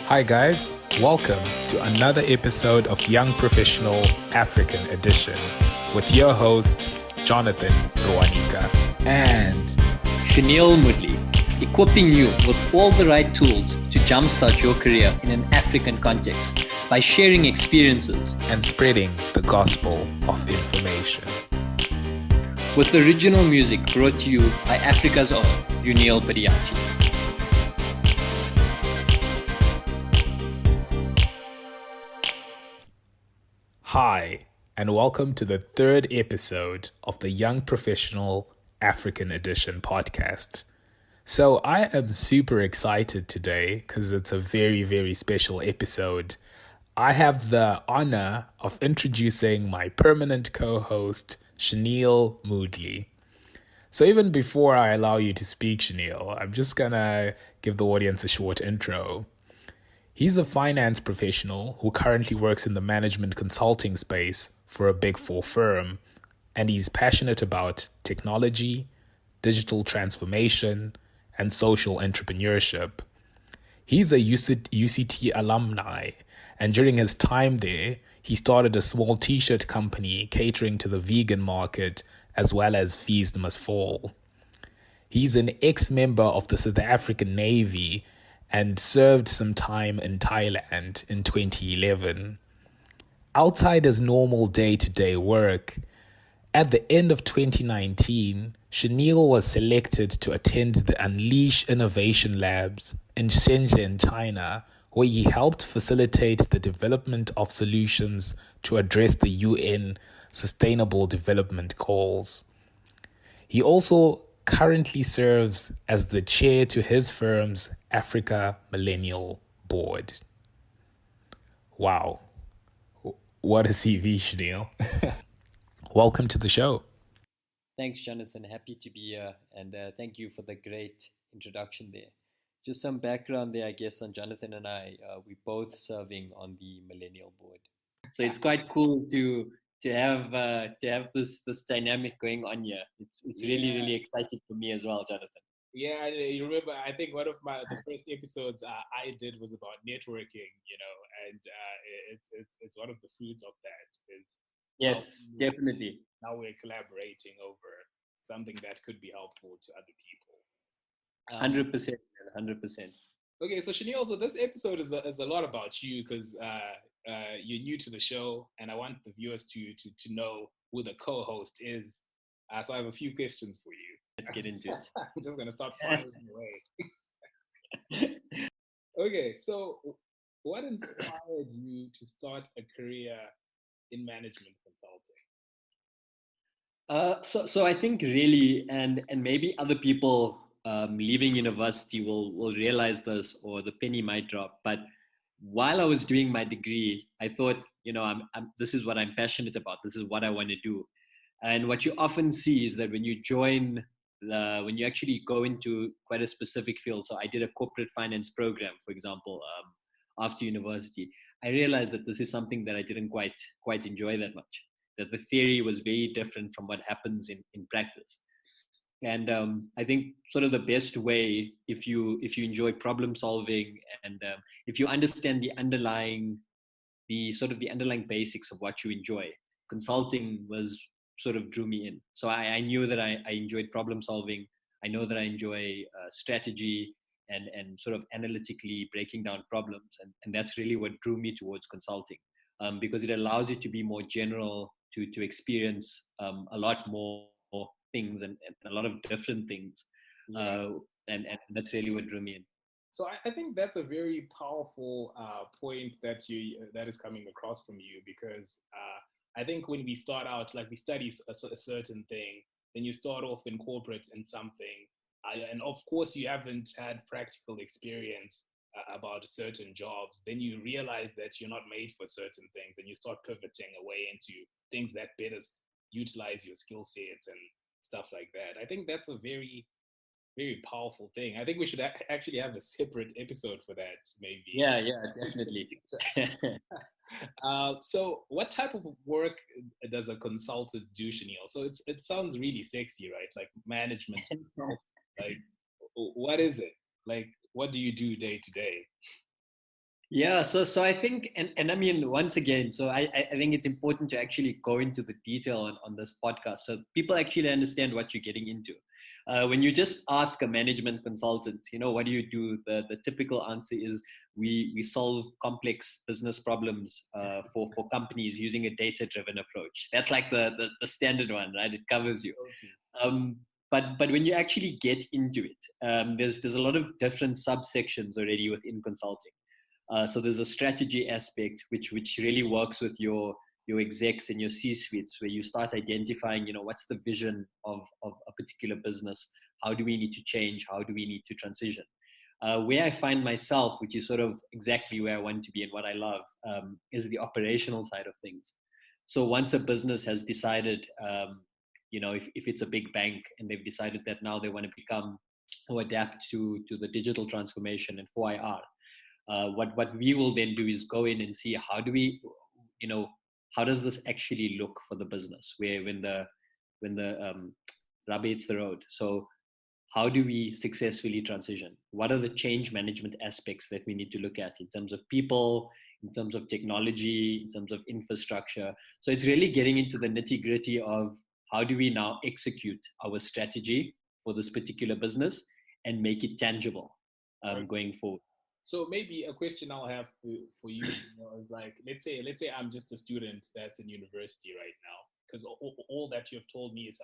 Hi, guys. Welcome to another episode of Young Professional African Edition with your host, Jonathan Rwanika. And Shaneil Moodley, equipping you with all the right tools to jumpstart your career in an African context by sharing experiences and spreading the gospel of information. With original music brought to you by Africa's own Untitled Chapter. Hi, and welcome to the third episode of the Young Professional African Edition podcast. So I am super excited today because it's a very, very special episode. I have the honor of introducing my permanent co-host, Shaneil Moodley. So even before I allow you to speak, Shaneil, I'm just gonna give the audience a short intro. He's a finance professional who currently works in the management consulting space for a Big Four firm, and he's passionate about technology, digital transformation, and social entrepreneurship. He's a UCT alumni, and during his time there, he started a small t-shirt company catering to the vegan market as well as Feast Must Fall. He's an ex-member of the South African Navy and served some time in Thailand in 2011. Outside his normal day-to-day work, at the end of 2019, Shaneil was selected to attend the Unleash Innovation Labs in Shenzhen, China, where he helped facilitate the development of solutions to address the UN Sustainable Development Goals. He also currently serves as the chair to his firm's Africa Millennial Board. Wow. What a CV, Shaneil. Welcome to the show. Thanks, Jonathan. Happy to be here. And thank you for the great introduction there. Just some background there, I guess, on Jonathan and I. We're both serving on the Millennial Board. So it's quite cool to have this dynamic going on here. It's really exciting for me as well, Jonathan. Yeah, you remember, I think one of the first episodes I did was about networking, and it's one of the fruits of that is Yes, definitely. Now we're collaborating over something that could be helpful to other people. 100%, 100%. Okay, so Shaneil, so this episode is a lot about you because you're new to the show, and I want the viewers to know who the co-host is. So I have a few questions for you. Let's get into it. I'm just going to start firing away. Okay, so what inspired you to start a career in management consulting? So I think really, and maybe other people leaving university will realize this, or the penny might drop. But while I was doing my degree, I thought, this is what I'm passionate about. This is what I want to do. And what you often see is that when you actually go into quite a specific field. So I did a corporate finance program, for example, after university. I realized that this is something that I didn't quite enjoy that much. That the theory was very different from what happens in practice. And I think sort of the best way, if you enjoy problem solving, and if you understand the underlying basics of what you enjoy, consulting was sort of drew me in. So I knew that I enjoyed problem solving. I know that I enjoy strategy and sort of analytically breaking down problems. And that's really what drew me towards consulting, because it allows you to be more general, to experience a lot more things and a lot of different things. Yeah. And that's really what drew me in. So I think that's a very powerful point that is coming across from you, because I think when we start out, like we study a certain thing, then you start off in corporate in something, and of course you haven't had practical experience about certain jobs. Then you realize that you're not made for certain things, and you start pivoting away into things that better utilize your skill sets and stuff like that. I think that's a very powerful thing. I think we should actually have a separate episode for that, maybe. Yeah, definitely. So what type of work does a consultant do, Shaneil? So it sounds really sexy, right? Like management. Like, what is it? Like, what do you do day to day? Yeah, so I think, and I mean, once again, so I think it's important to actually go into the detail on this podcast so people actually understand what you're getting into. When you just ask a management consultant, what do you do? The typical answer is we solve complex business problems for companies using a data-driven approach. That's like the standard one, right? It covers you. Okay. Um, but when you actually get into it, there's a lot of different subsections already within consulting. So there's a strategy aspect which really works with your execs and your C-suites, where you start identifying, what's the vision of a particular business? How do we need to change? How do we need to transition? Where I find myself, which is sort of exactly where I want to be and what I love, is the operational side of things. So once a business has decided, if it's a big bank and they've decided that now they want to become or adapt to the digital transformation and 4IR, what we will then do is go in and see how do we, you know, how does this actually look for the business? Where when the rubber hits the road. So how do we successfully transition? What are the change management aspects that we need to look at in terms of people, in terms of technology, in terms of infrastructure? So it's really getting into the nitty gritty of how do we now execute our strategy for this particular business and make it tangible Right. going forward. So maybe a question I'll have for you, is like, let's say I'm just a student that's in university right now, because all that you've told me is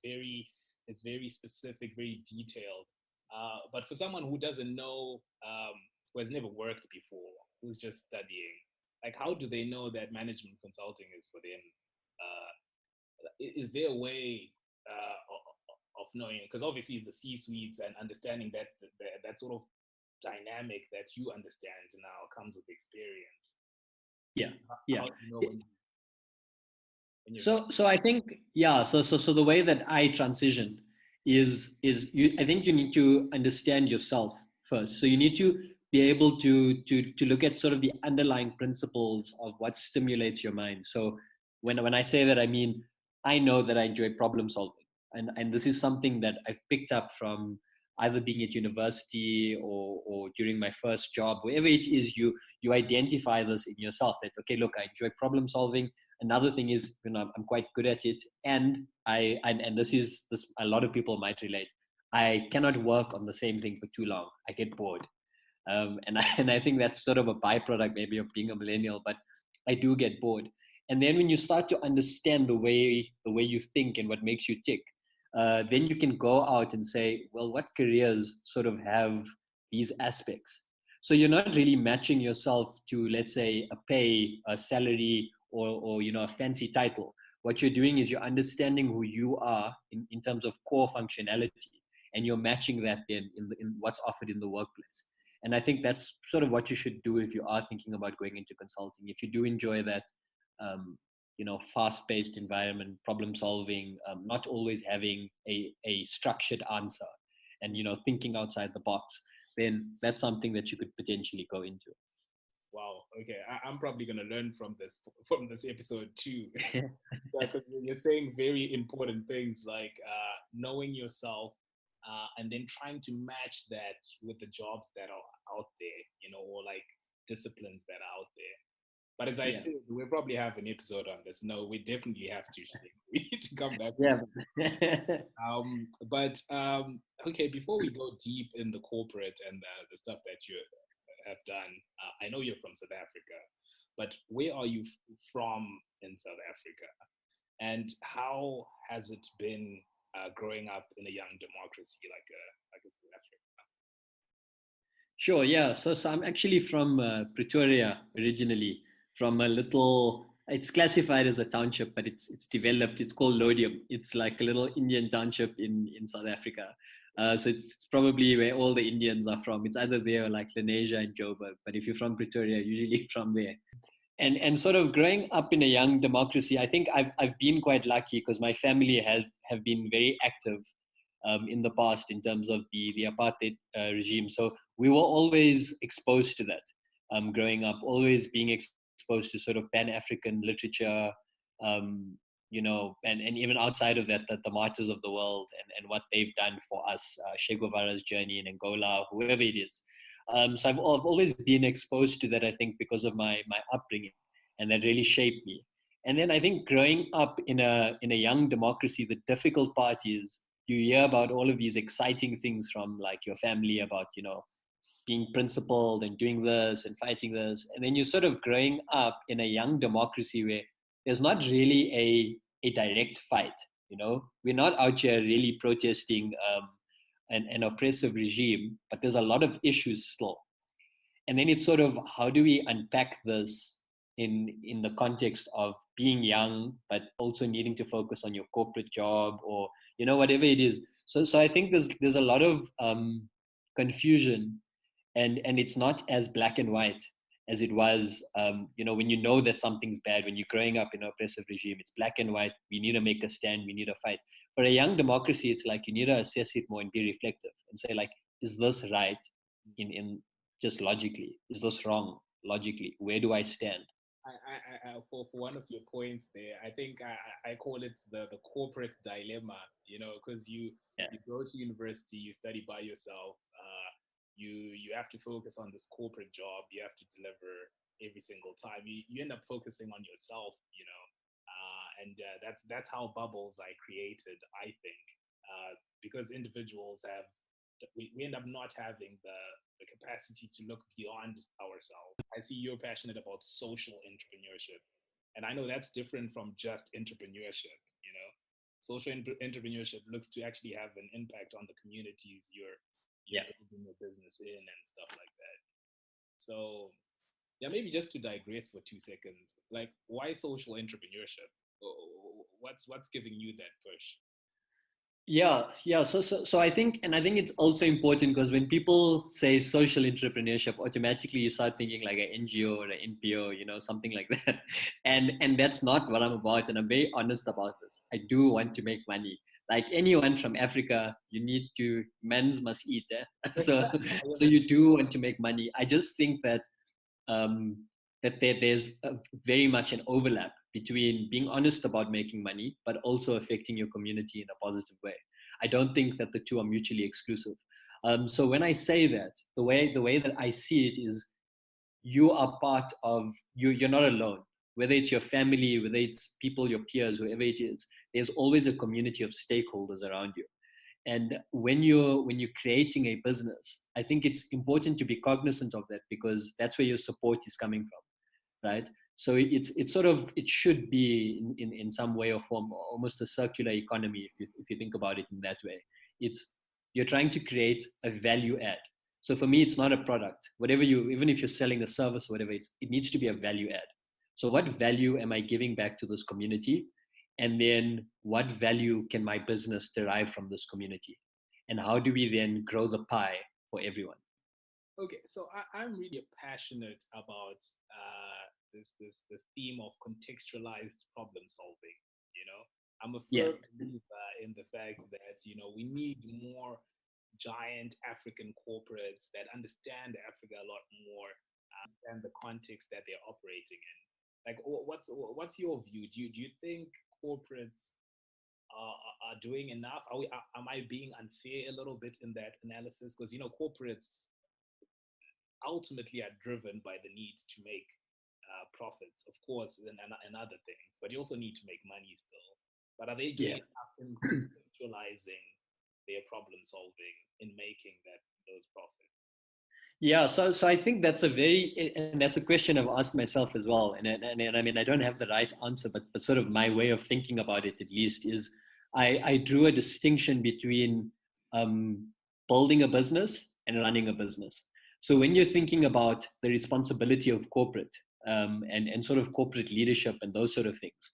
very, it's very specific, very detailed. But for someone who doesn't know, who has never worked before, who's just studying, like, how do they know that management consulting is for them? Is there a way of knowing? Because obviously the C-suites and understanding that sort of dynamic that you understand now comes with experience. Yeah, How yeah. do you know when you're So I think, yeah. So the way that I transition is I think you need to understand yourself first. So you need to be able to look at sort of the underlying principles of what stimulates your mind. So when I say that, I mean I know that I enjoy problem solving, and this is something that I've picked up from either being at university or during my first job, wherever it is, you identify this in yourself that, okay, look, I enjoy problem solving. Another thing is, I'm quite good at it, and and this a lot of people might relate. I cannot work on the same thing for too long. I get bored, and I think that's sort of a byproduct maybe of being a millennial. But I do get bored, and then when you start to understand the way you think and what makes you tick, then you can go out and say, well, what careers sort of have these aspects? So you're not really matching yourself to, let's say, a pay, a salary, or a fancy title. What you're doing is you're understanding who you are in terms of core functionality, and you're matching that then in what's offered in the workplace. And I think that's sort of what you should do if you are thinking about going into consulting. If you do enjoy that, um, fast-paced environment, problem solving, not always having a structured answer, and thinking outside the box, then that's something that you could potentially go into. wow, okay, I'm probably gonna learn from this episode too. Yeah, because you're saying very important things like knowing yourself, and then trying to match that with the jobs that are out there, or like disciplines that are out there. But as I Yeah. said, we'll probably have an episode on this. No, we definitely have to. We need to come back to Yeah. this. But okay, before we go deep in the corporate and the stuff that you have done, I know you're from South Africa, but where are you from in South Africa? And how has it been growing up in a young democracy like a South Africa? Sure. Yeah. So I'm actually from Pretoria originally, from a little. It's classified as a township, but it's developed. It's called Lodium. It's like a little Indian township in South Africa. So it's probably where all the Indians are from. It's either there or like Lenasia and Joburg. But if you're from Pretoria, usually from there. And sort of growing up in a young democracy, I think I've been quite lucky because my family have been very active in the past in terms of the apartheid regime. So we were always exposed to that growing up, always being exposed to sort of Pan-African literature, and even outside of that, the martyrs of the world and what they've done for us, Che Guevara's journey in Angola, whoever it is. I've always been exposed to that, I think, because of my upbringing, and that really shaped me. And then I think growing up in a young democracy, the difficult part is you hear about all of these exciting things from like your family about, being principled and doing this and fighting this. And then you're sort of growing up in a young democracy where there's not really a direct fight. We're not out here really protesting an oppressive regime, but there's a lot of issues still. And then it's sort of, how do we unpack this in the context of being young but also needing to focus on your corporate job, or whatever it is. So I think there's a lot of confusion, and it's not as black and white as it was. When that something's bad, when you're growing up in an oppressive regime, it's black and white. We need to make a stand, we need to fight. For a young democracy, it's like you need to assess it more and be reflective and say, like, is this right in just logically? Is this wrong logically? Where do I stand? For one of your points there, I think I call it the corporate dilemma, because you go to university, you study by yourself, you have to focus on this corporate job, you have to deliver every single time. You end up focusing on yourself, and that's how bubbles are created, I think, because individuals we end up not having the capacity to look beyond ourselves. I see you're passionate about social entrepreneurship, and I know that's different from just entrepreneurship. Social entrepreneurship looks to actually have an impact on the communities you're building your business in and stuff like that. So yeah, maybe just to digress for 2 seconds, like, why social entrepreneurship? What's giving you that push? Yeah. So I think it's also important, because when people say social entrepreneurship, automatically you start thinking like an NGO or an NPO, something like that. And that's not what I'm about. And I'm very honest about this. I do want to make money. Like anyone from Africa, men's must eat. So you do want to make money. I just think that um, there's very much an overlap between being honest about making money, but also affecting your community in a positive way. I don't think that the two are mutually exclusive. So when I say that, the way that I see it is, you are part of you're not alone. Whether it's your family, whether it's people, your peers, whoever it is, there's always a community of stakeholders around you. And when you're creating a business, I think it's important to be cognizant of that, because that's where your support is coming from, right? So it's sort of, it should be in some way or form almost a circular economy, if you think about it in that way. It's, you're trying to create a value add. So for me, it's not a product. Even if you're selling a service or whatever, it needs to be a value add. So what value am I giving back to this community? And then what value can my business derive from this community? And how do we then grow the pie for everyone? Okay, so I'm really passionate about this theme of contextualized problem solving. I'm a Yeah. firm believer in the fact that we need more giant African corporates that understand Africa a lot more, and the context that they're operating in. Like, what's your view? Do you think corporates are doing enough? Am I being unfair a little bit in that analysis? Because corporates ultimately are driven by the need to make profits, of course, and other things, but you also need to make money still. But are they doing enough in contextualizing their problem solving in making those profits? Yeah, so I think that's a question I've asked myself as well, and I mean, I don't have the right answer, but sort of my way of thinking about it, at least, is I drew a distinction between um, building a business and running a business. So when you're thinking about the responsibility of corporate, and sort of corporate leadership and those sort of things,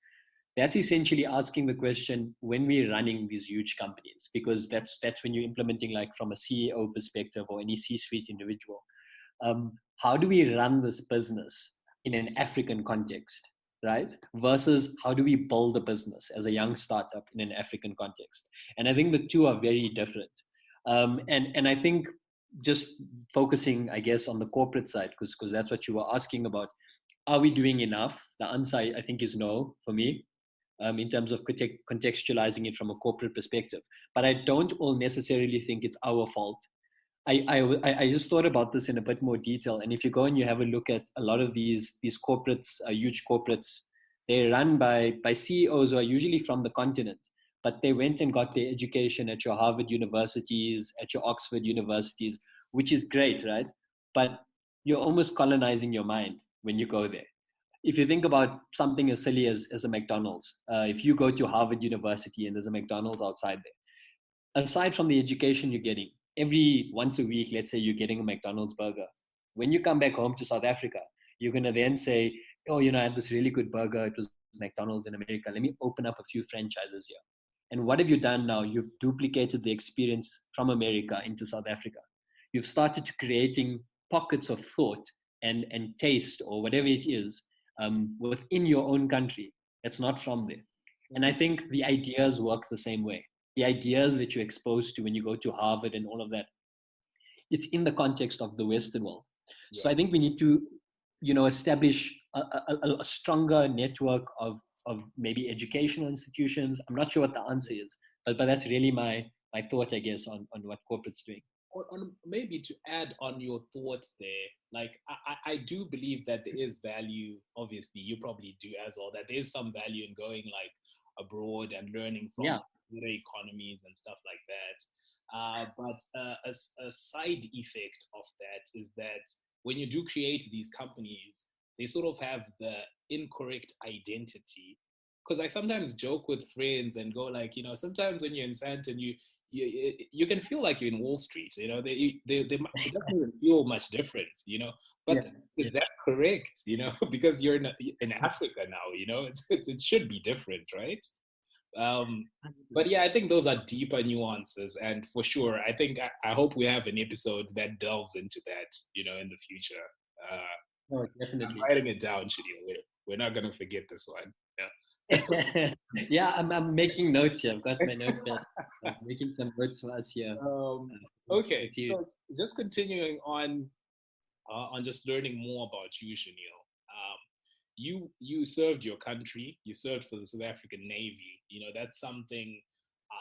that's essentially asking the question, when we're running these huge companies, because that's when you're implementing, like from a CEO perspective or any C-suite individual, how do we run this business in an African context, right? Versus how do we build a business as a young startup in an African context? And I think the two are very different. And I think, just focusing, I guess, on the corporate side, because that's what you were asking about, are we doing enough? The answer, I think, is no for me, in terms of contextualizing it from a corporate perspective. But I don't all necessarily think it's our fault. I just thought about this in a bit more detail. And if you go and you have a look at a lot of these corporates, huge corporates, they're run by CEOs who are usually from the continent, but they went and got their education at your Harvard universities, at your Oxford universities, which is great, right? But you're almost colonizing your mind when you go there. If you think about something as silly as a McDonald's, if you go to Harvard University and there's a McDonald's outside there, aside from the education you're getting, every once a week, let's say you're getting a McDonald's burger. When you come back home to South Africa, you're going to then say, oh, I had this really good burger. It was McDonald's in America. Let me open up a few franchises here. And what have you done now? You've duplicated the experience from America into South Africa. You've started to creating pockets of thought and taste or whatever it is within your own country that's not from there. And I think the ideas work the same way. The ideas that you're exposed to when you go to Harvard and all of that, it's in the context of the Western world. Yeah. So I think we need to, establish a stronger network of maybe educational institutions. I'm not sure what the answer is, but that's really my thought, I guess, on what corporate's doing. On maybe to add on your thoughts there, like I do believe that there is value, obviously you probably do as well, that there's some value in going like abroad and learning from other economies and stuff like that. But a side effect of that is that when you do create these companies, they sort of have the incorrect identity. Because I sometimes joke with friends and go like, sometimes when you're in Sandton, you can feel like you're in Wall Street. It doesn't even feel much different. But is that correct? Because you're in Africa now. It should be different, right? But yeah, I think those are deeper nuances, and for sure, I think I hope we have an episode that delves into that. In the future. Oh, definitely. I'm writing it down, Shaneil. We're not gonna forget this one. Yeah. Yeah, I'm making notes here. I've got my notepad. I'm making some notes for us here. Okay, so just continuing on just learning more about you, Shaneil. You served your country. You served for the South African Navy. That's something.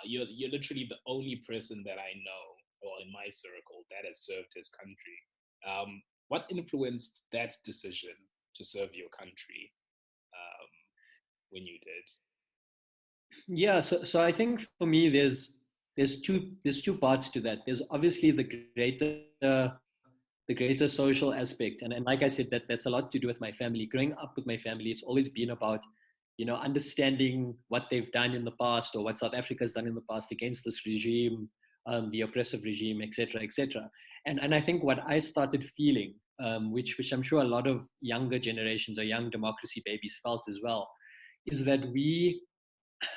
You're literally the only person that I know, or in my circle, that has served his country. What influenced that decision to serve your country when you did? Yeah, so I think for me there's two parts to that. There's obviously the greater social aspect, and like I said, that's a lot to do with my family. Growing up with my family, it's always been about understanding what they've done in the past or what South Africa's done in the past against this regime, the oppressive regime, etc., etc. And I think what I started feeling, which I'm sure a lot of younger generations or young democracy babies felt as well, is that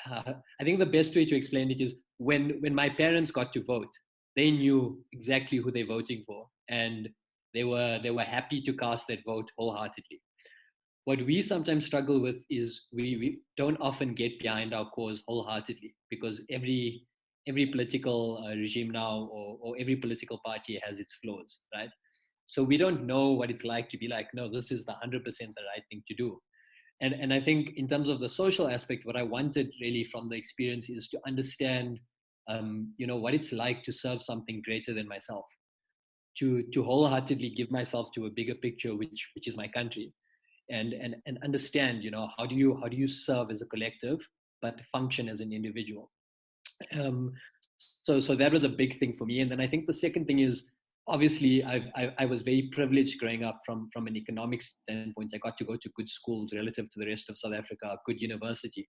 I think the best way to explain it is when my parents got to vote, they knew exactly who they're voting for, and they were happy to cast that vote wholeheartedly. What we sometimes struggle with is we don't often get behind our cause wholeheartedly, because every political regime now, or every political party has its flaws, right? So we don't know what it's like to be like, no, this is the 100% the right thing to do. And I think in terms of the social aspect, what I wanted really from the experience is to understand, what it's like to serve something greater than myself, to wholeheartedly give myself to a bigger picture, which is my country, and understand, how do you serve as a collective, but function as an individual. Um, so that was a big thing for me. And then I think the second thing is, obviously I was very privileged growing up from an economic standpoint. I got to go to good schools relative to the rest of South Africa, a good university,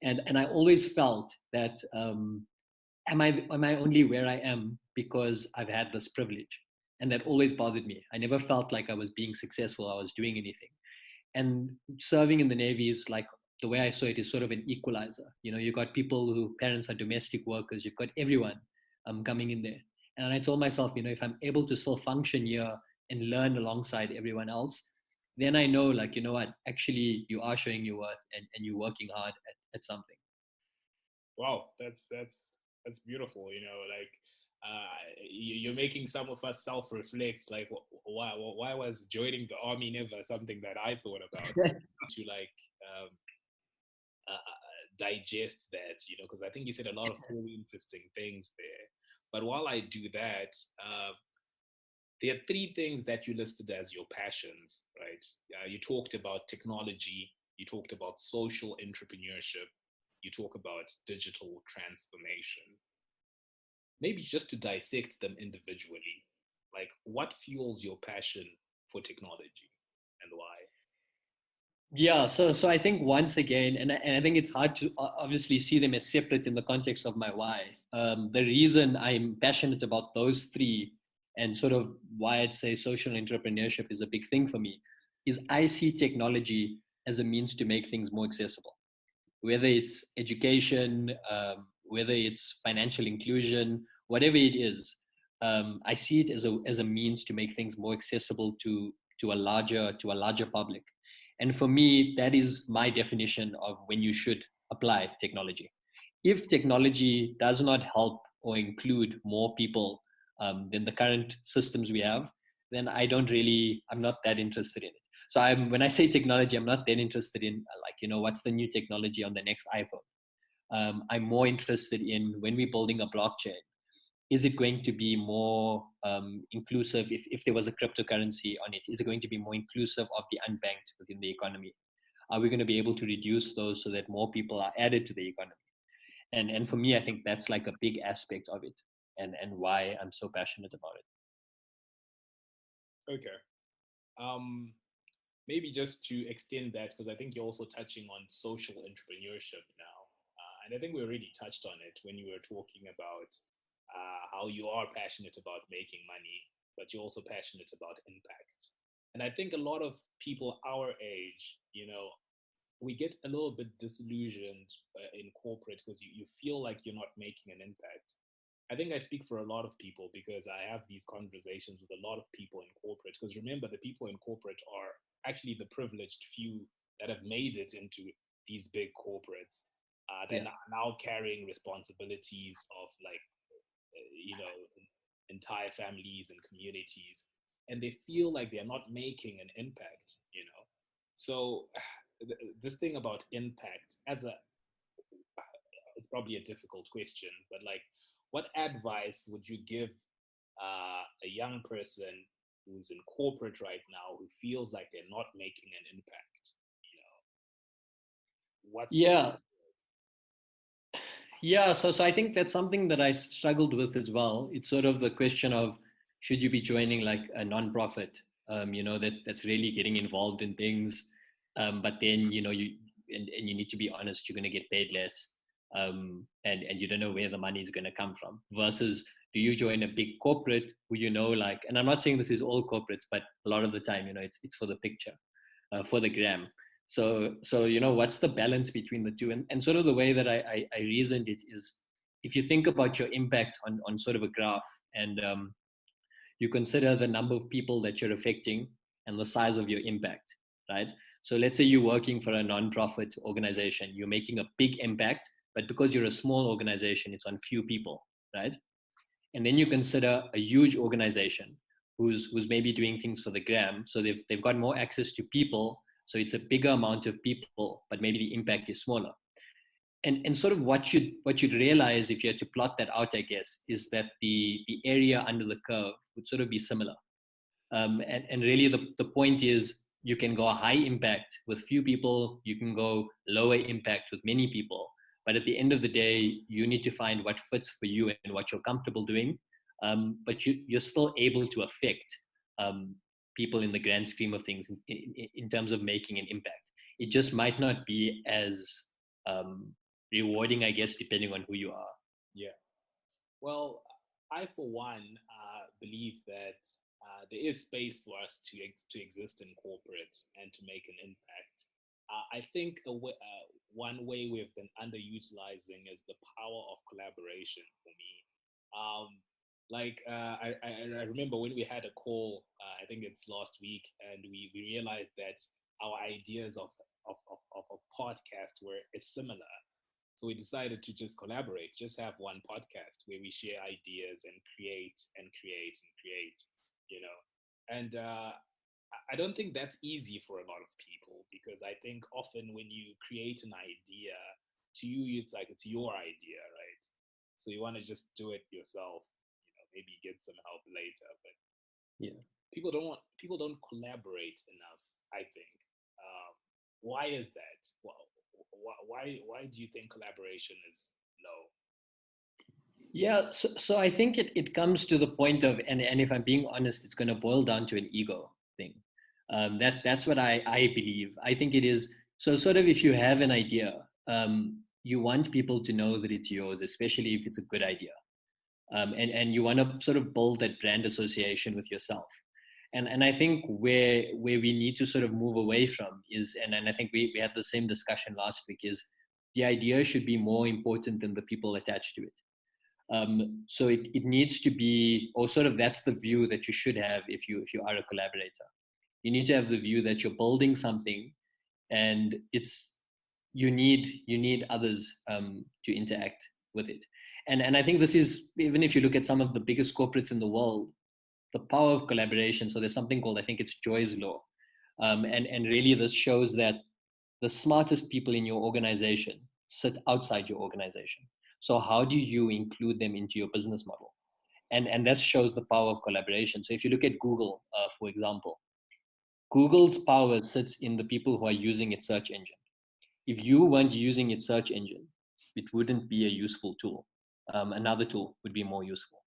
and I always felt that, am I only where I am because I've had this privilege? And that always bothered me. I never felt like I was being successful, I was doing anything. And serving in the Navy is like, the way I saw it, is sort of an equalizer. You've got people who parents are domestic workers, you've got everyone coming in there. And I told myself, if I'm able to still function here and learn alongside everyone else, then I know, like, what, actually you are showing your worth, and you're working hard at something. Wow, that's beautiful. Like you're making some of us self-reflect. Like, why was joining the army never something that I thought about to like digest that? Because I think you said a lot of really interesting things there. But while I do that, there are three things that you listed as your passions, right? You talked about technology, you talked about social entrepreneurship, you talk about digital transformation. Maybe just to dissect them individually, like what fuels your passion for technology and why? Yeah, so I think once again, and I think it's hard to obviously see them as separate in the context of my why. The reason I'm passionate about those three, and sort of why I'd say social entrepreneurship is a big thing for me, is I see technology as a means to make things more accessible, whether it's education, whether it's financial inclusion, whatever it is. I see it as a means to make things more accessible to a larger public. And for me, that is my definition of when you should apply technology. If technology does not help or include more people than the current systems we have, then I'm not that interested in it. So when I say technology, I'm not then interested in like, what's the new technology on the next iPhone. I'm more interested in when we're building a blockchain, is it going to be more inclusive if there was a cryptocurrency on it? Is it going to be more inclusive of the unbanked within the economy? Are we going to be able to reduce those so that more people are added to the economy? And for me, I think that's like a big aspect of it, and why I'm so passionate about it. Okay. Um, Maybe just to extend that, because I think you're also touching on social entrepreneurship now. And I think we already touched on it when you were talking about how you are passionate about making money, but you're also passionate about impact. And I think a lot of people our age, we get a little bit disillusioned in corporate because you feel like you're not making an impact. I think I speak for a lot of people because I have these conversations with a lot of people in corporate. Because remember, the people in corporate are actually the privileged few that have made it into these big corporates. They're Yeah. now carrying responsibilities of like, you know, entire families and communities, and they feel like they're not making an impact. So this thing about impact as a it's probably a difficult question, but like, what advice would you give a young person who's in corporate right now who feels like they're not making an impact? You know, what's the Yeah, yeah. So I think that's something that I struggled with as well. It's sort of the question of, should you be joining like a nonprofit, that's really getting involved in things, but then and you need to be honest, you're going to get paid less, and you don't know where the money is going to come from. Versus, do you join a big corporate who like, and I'm not saying this is all corporates, but a lot of the time, it's for the picture, for the gram. So what's the balance between the two? And sort of the way that I reasoned it is, if you think about your impact on sort of a graph, and you consider the number of people that you're affecting and the size of your impact, right? So let's say you're working for a non-profit organization, you're making a big impact, but because you're a small organization, it's on few people, right? And then you consider a huge organization who's maybe doing things for the gram, so they've got more access to people, so it's a bigger amount of people, but maybe the impact is smaller. And sort of what you'd realize if you had to plot that out, I guess, is that the area under the curve would sort of be similar. And really the point is, you can go high impact with few people, you can go lower impact with many people, but at the end of the day, you need to find what fits for you and what you're comfortable doing. But you're still able to affect um, people in the grand scheme of things in terms of making an impact. It just might not be as rewarding, I guess, depending on who you are. Yeah. Well, I for one believe that there is space for us to exist in corporate and to make an impact. I think one way we've been underutilizing is the power of collaboration for me. Um, I remember when we had a call, I think it's last week, and we realized that our ideas of a podcast were similar. So we decided to just collaborate, just have one podcast where we share ideas and create and create and create, you know. And I don't think that's easy for a lot of people because I think often when you create an idea, to you, it's like it's your idea, right? So you want to just do it yourself, maybe get some help later. But Yeah. People don't collaborate enough, I think. Why is that? Well, why do you think collaboration is low? Yeah, so I think it comes to the point of, and if I'm being honest, it's going to boil down to an ego thing. That's what I believe. I think it is. So sort of if you have an idea, you want people to know that it's yours, especially if it's a good idea. And you want to sort of build that brand association with yourself. And I think where we need to sort of move away from is, and I think we had the same discussion last week, is the idea should be more important than the people attached to it. So it needs to be, or sort of that's the view that you should have if you are a collaborator. You need to have the view that you're building something, and it's you need others to interact with it. And I think this is, even if you look at some of the biggest corporates in the world, the power of collaboration. So there's something called, I think it's Joy's law, and really this shows that the smartest people in your organization sit outside your organization. So how do you include them into your business model? And that shows the power of collaboration. So if you look at Google, for example, Google's power sits in the people who are using its search engine. If you weren't using its search engine, it wouldn't be a useful tool. Another tool would be more useful.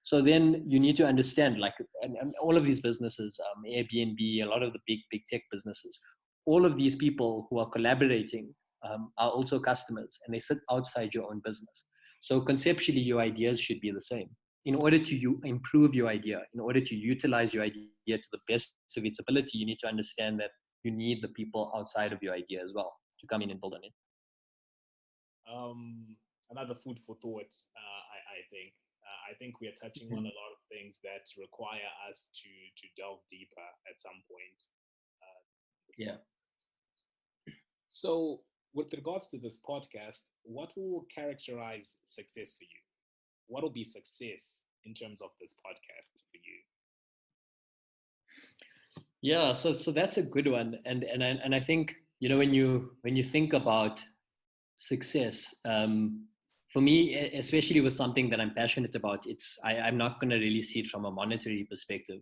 So then you need to understand, like, and all of these businesses, Airbnb, a lot of the big tech businesses, all of these people who are collaborating are also customers, and they sit outside your own business. So conceptually, your ideas should be the same. In order to improve your idea, in order to utilize your idea to the best of its ability, you need to understand that you need the people outside of your idea as well to come in and build on it. Another food for thought. I think. I think we are touching on a lot of things that require us to delve deeper at some point. Yeah. So, with regards to this podcast, what will characterize success for you? What will be success in terms of this podcast for you? Yeah, so that's a good one, and I think, when you think about success, for me, especially with something that I'm passionate about, I'm not going to really see it from a monetary perspective.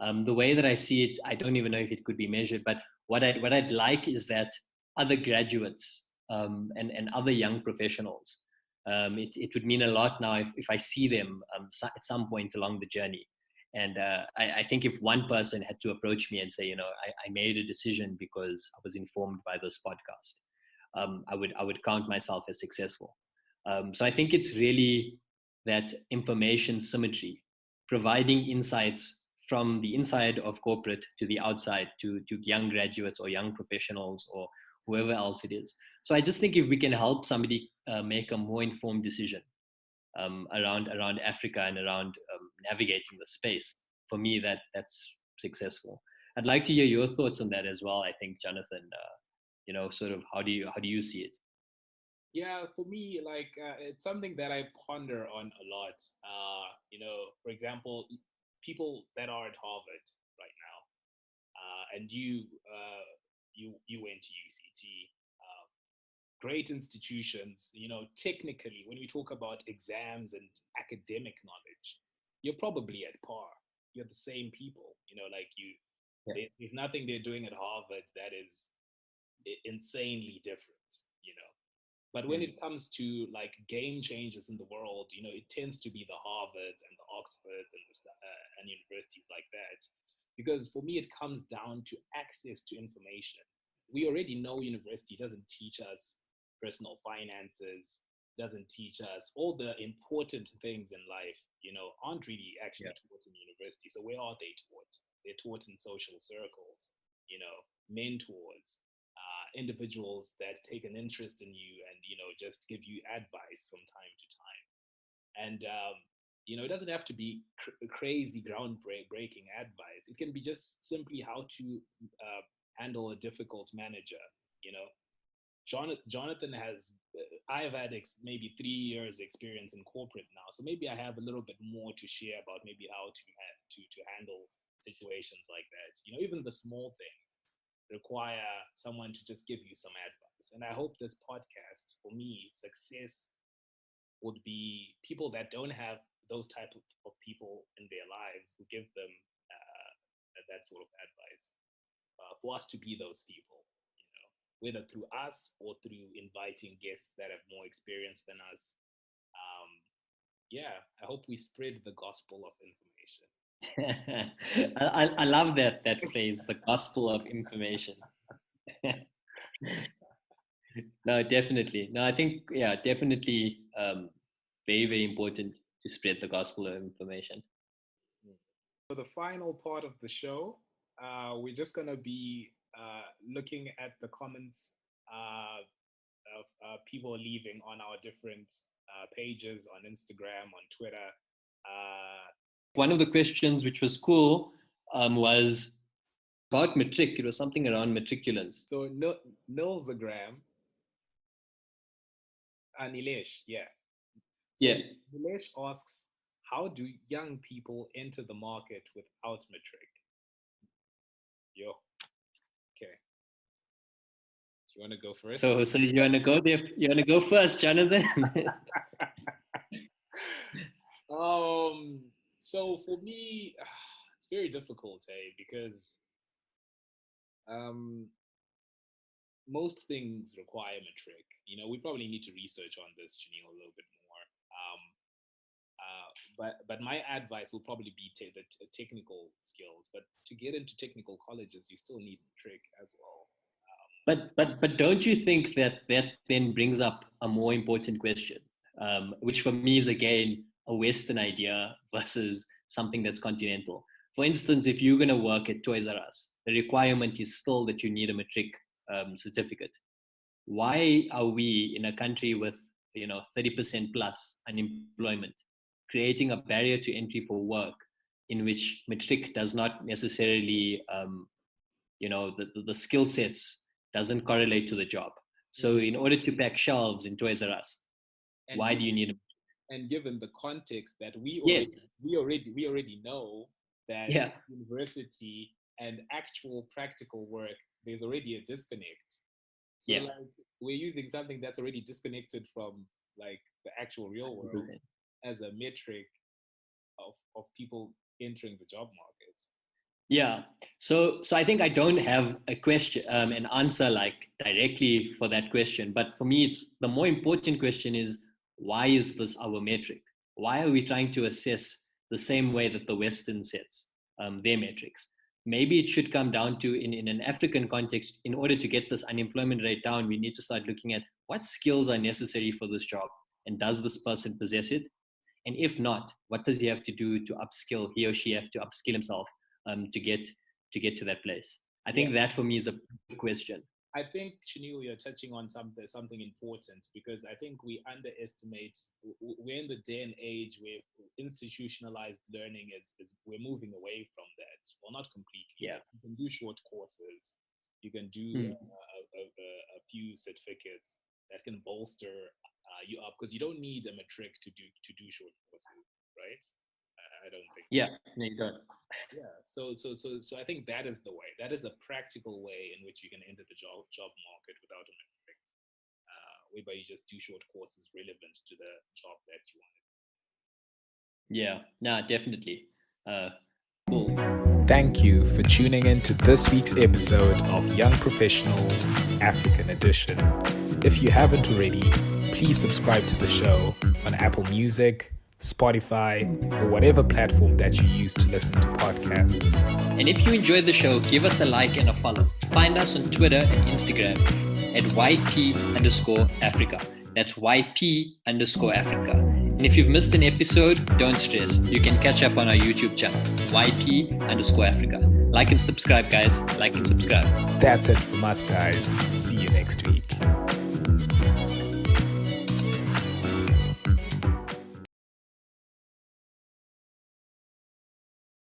The way that I see it, I don't even know if it could be measured, but what I'd like is that other graduates, and other young professionals, it would mean a lot now if I see them, at some point along the journey. And I think if one person had to approach me and say, I made a decision because I was informed by this podcast, I would count myself as successful. So I think it's really that information symmetry, providing insights from the inside of corporate to the outside, to young graduates or young professionals or whoever else it is. So I just think if we can help somebody make a more informed decision around Africa and around navigating the space, for me that's successful. I'd like to hear your thoughts on that as well. I think, Jonathan, sort of how do you see it? Yeah, for me, like it's something that I ponder on a lot. For example, people that are at Harvard right now, and you went to UCT, great institutions. Technically, when we talk about exams and academic knowledge, you're probably at par. You're the same people. Like you, Yeah. there's nothing they're doing at Harvard that is insanely different. But when Mm. it comes to like game changers in the world, it tends to be the Harvards and the Oxfords and and universities like that. Because for me, it comes down to access to information. We already know university doesn't teach us personal finances, doesn't teach us all the important things in life, aren't really Yeah. actually taught in university. So where are they taught? They're taught in social circles, mentors, individuals that take an interest in you and just give you advice from time to time. And it doesn't have to be crazy groundbreaking advice. It can be just simply how to handle a difficult manager. you know Jonathan has, I have had maybe 3 years experience in corporate now, so maybe I have a little bit more to share about maybe how to handle situations like that. Even the small things require someone to just give you some advice. And I hope this podcast, for me, success would be people that don't have those type of people in their lives who give them that sort of advice for us to be those people, whether through us or through inviting guests that have more experience than us. I hope we spread the gospel of information. I love that phrase, the gospel of information. No, definitely. No, I think, definitely very, very important to spread the gospel of information. For the final part of the show, we're just going to be looking at the comments of people leaving on our different pages on Instagram, on Twitter. One of the questions which was cool was about matric. It was something around matriculants. So Nilzagram, Nilesh, yeah. So Yeah. Nilesh asks, how do young people enter the market without matric? Yo, okay. Do you want to go first? So you want to go there? You want to go first, Jonathan? So for me, it's very difficult, because most things require matric. We probably need to research on this, Shaneil, a little bit more. But my advice will probably be the technical skills. But to get into technical colleges, you still need matric as well. But don't you think that then brings up a more important question, which for me is again a Western idea versus something that's continental. For instance, if you're going to work at Toys R Us, the requirement is still that you need a matric certificate. Why are we in a country with 30% plus unemployment creating a barrier to entry for work in which matric does not necessarily the skill sets doesn't correlate to the job? So in order to pack shelves in Toys R Us, why do you need a matric? And given the context that we already know that university and actual practical work, there's already a disconnect. So we're using something that's already disconnected from like the actual real world 100%. As a metric of people entering the job market. Yeah. So I think I don't have a question, an answer like directly for that question. But for me, it's the more important question is, why is this our metric? Why are we trying to assess the same way that the Western sets their metrics? Maybe it should come down to, in an African context, in order to get this unemployment rate down, we need to start looking at what skills are necessary for this job. And does this person possess it? And if not, what does he have to do to upskill? He or she have to upskill himself to get to that place. I think that for me is a big question. I think, Shaneil, you're touching on something important, because I think we underestimate. We're in the day and age where institutionalized learning is we're moving away from that. Well, not completely. Yeah. You can do short courses. You can do a few certificates that can bolster you up, because you don't need a matric to do short courses, right? I don't think. Yeah, no, you don't. Yeah, so I think that is the way. That is a practical way in which you can enter the job market without a matric, whereby you just do short courses relevant to the job that you want. Yeah, no, definitely. Cool. Thank you for tuning in to this week's episode of Young Professional African Edition. If you haven't already, please subscribe to the show on Apple Music, Spotify, or whatever platform that you use to listen to podcasts. And if you enjoyed the show, give us a like and a follow. Find us on Twitter and Instagram at YP_Africa. That's YP_Africa. And if you've missed an episode, don't stress. You can catch up on our YouTube channel, YP_Africa. Like and subscribe, guys. Like and subscribe. That's it from us, guys. See you next week.